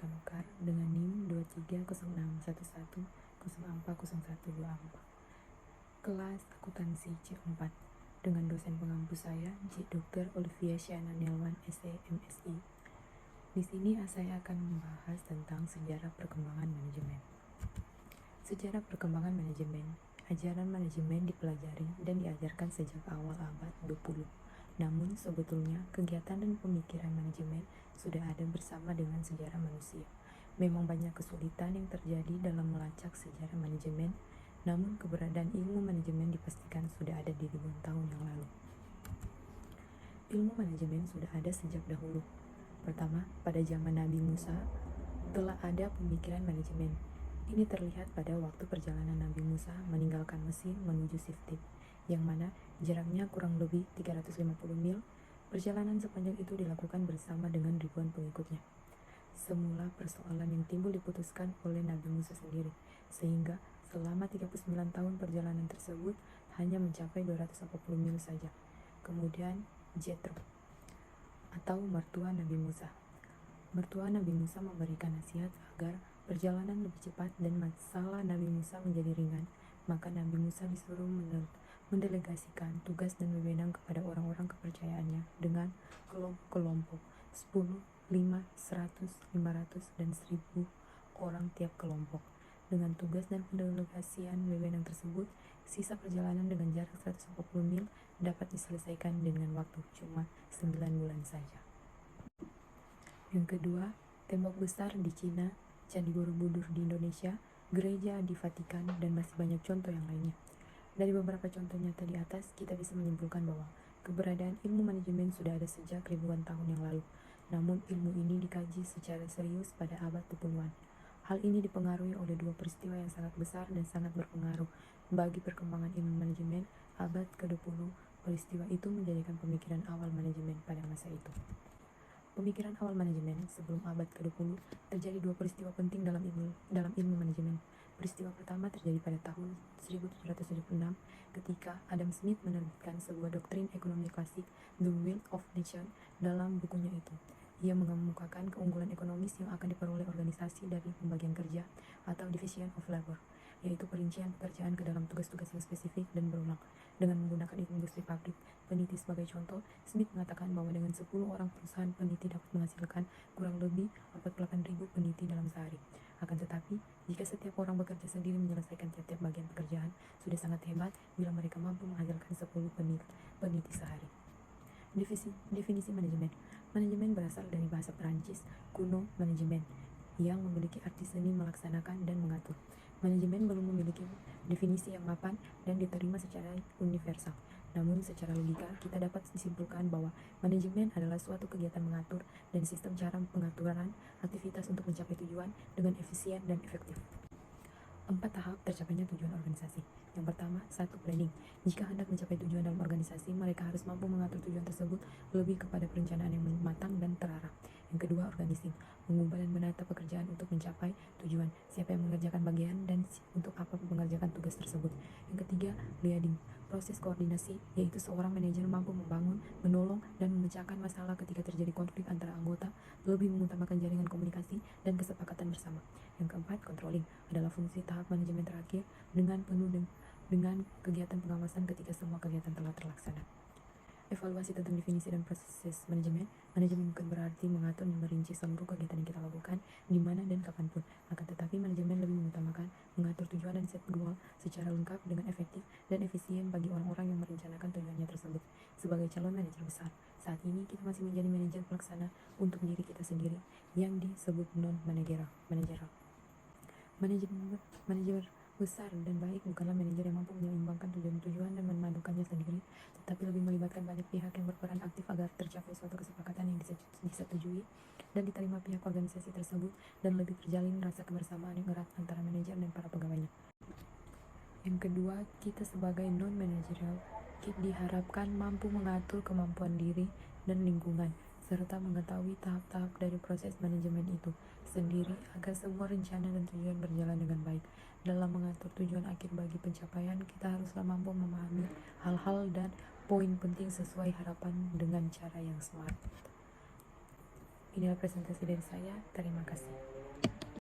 Kanukar dengan NIM 230611040124. Kelas akuntansi C4 dengan dosen pengampu saya, Dr. Olivia Shana Nelwan, SE, MSI. Di sini saya akan membahas tentang sejarah perkembangan manajemen. Sejarah perkembangan manajemen. Ajaran manajemen dipelajari dan diajarkan sejak awal abad 20. Namun sebetulnya kegiatan dan pemikiran manajemen sudah ada bersama dengan sejarah manusia. Memang banyak kesulitan yang terjadi dalam melacak sejarah manajemen, namun keberadaan ilmu manajemen dipastikan sudah ada di ribuan tahun yang lalu. Ilmu manajemen sudah ada sejak dahulu. Pertama, pada zaman Nabi Musa telah ada pemikiran manajemen. Ini terlihat pada waktu perjalanan Nabi Musa meninggalkan Mesir menuju Siftim, yang mana jaraknya kurang lebih 350 mil. Perjalanan sepanjang itu dilakukan bersama dengan ribuan pengikutnya. Semula persoalan yang timbul diputuskan oleh Nabi Musa sendiri, sehingga selama 39 tahun perjalanan tersebut hanya mencapai 240 mil saja. Kemudian Jethro atau mertua Nabi Musa. Mertua Nabi Musa memberikan nasihat agar perjalanan lebih cepat dan masalah Nabi Musa menjadi ringan. Maka Nabi Musa disuruh mendelegasikan tugas dan wewenang kepada orang-orang kepercayaannya dengan kelompok-kelompok 10, 5, 100, 500, dan 1000 orang tiap kelompok. Dengan tugas dan pendelegasian wewenang tersebut, sisa perjalanan dengan jarak 140 mil dapat diselesaikan dengan waktu cuma 9 bulan saja. Yang kedua, tembok besar di Cina, Candi Borobudur di Indonesia, gereja di Vatikan, dan masih banyak contoh yang lainnya. Dari beberapa contoh nyata di atas, kita bisa menyimpulkan bahwa keberadaan ilmu manajemen sudah ada sejak ribuan tahun yang lalu. Namun ilmu ini dikaji secara serius pada abad 20-an. Hal ini dipengaruhi oleh dua peristiwa yang sangat besar dan sangat berpengaruh bagi perkembangan ilmu manajemen abad ke-20. Peristiwa itu menjadikan pemikiran awal manajemen pada masa itu. Pemikiran awal manajemen sebelum abad ke-20 terjadi dua peristiwa penting dalam ilmu manajemen. Peristiwa pertama terjadi pada tahun 1776 ketika Adam Smith menerbitkan sebuah doktrin ekonomi klasik, The Will of Nations, dalam bukunya itu. Ia mengemukakan keunggulan ekonomis yang akan diperoleh organisasi dari pembagian kerja atau division of labor, yaitu perincian pekerjaan ke dalam tugas-tugas yang spesifik dan berulang. Dengan menggunakan industri pabrik peneliti sebagai contoh, Smith mengatakan bahwa dengan 10 orang perusahaan peneliti dapat menghasilkan kurang lebih 48.000 peneliti dalam sehari. Akan tetapi, jika setiap orang bekerja sendiri menyelesaikan tiap-tiap bagian pekerjaan, sudah sangat hebat bila mereka mampu menghasilkan 10 peneliti sehari. Definisi manajemen. Manajemen berasal dari bahasa Perancis kuno manajemen, yang memiliki arti seni melaksanakan dan mengatur. Manajemen belum memiliki definisi yang mapan dan diterima secara universal. Namun secara logika kita dapat disimpulkan bahwa manajemen adalah suatu kegiatan mengatur dan sistem cara pengaturan aktivitas untuk mencapai tujuan dengan efisien dan efektif. 4 tahap tercapainya tujuan organisasi. Yang pertama, 1. Planning. Jika hendak mencapai tujuan dalam organisasi, mereka harus mampu mengatur tujuan tersebut lebih kepada perencanaan yang matang dan terarah. Yang kedua, organizing. Mengubah dan menata pekerjaan untuk mencapai tujuan. Siapa yang mengerjakan bagian dan untuk apa mengerjakan tugas tersebut. Yang ketiga, leading. Proses koordinasi, yaitu seorang manajer mampu membangun, menolong, dan memecahkan masalah ketika terjadi konflik antara anggota, lebih mengutamakan jaringan komunikasi dan kesepakatan bersama. Yang keempat, controlling adalah fungsi tahap manajemen terakhir dengan penuh dengan kegiatan pengawasan ketika semua kegiatan telah terlaksana. Evaluasi tentang definisi dan proses manajemen. Manajemen bukan berarti mengatur dan merinci seluruh kegiatan yang kita lakukan di mana dan kapanpun. Akan tetapi manajemen lebih mengutamakan mengatur tujuan dan set goal secara lengkap dengan efektif dan efisien bagi orang-orang yang merencanakan tujuannya tersebut. Sebagai calon manajer besar, saat ini kita masih menjadi manajer pelaksana untuk diri kita sendiri yang disebut non-managerial. Manajer besar dan baik bukanlah manajer yang mampu menyeimbangkan tujuan-tujuan dan memadukannya sendiri, tetapi lebih melibatkan banyak pihak yang berperan aktif agar tercapai suatu kesepakatan yang disetujui dan diterima pihak organisasi tersebut, dan lebih terjalin rasa kebersamaan yang erat antara manajer dan para pegawainya. Yang kedua, kita sebagai non-managerial diharapkan mampu mengatur kemampuan diri dan lingkungan, serta mengetahui tahap-tahap dari proses manajemen itu sendiri agar semua rencana dan tujuan berjalan dengan baik. Dalam mengatur tujuan akhir bagi pencapaian, kita haruslah mampu memahami hal-hal dan poin penting sesuai harapan dengan cara yang smart. Inilah presentasi dari saya. Terima kasih.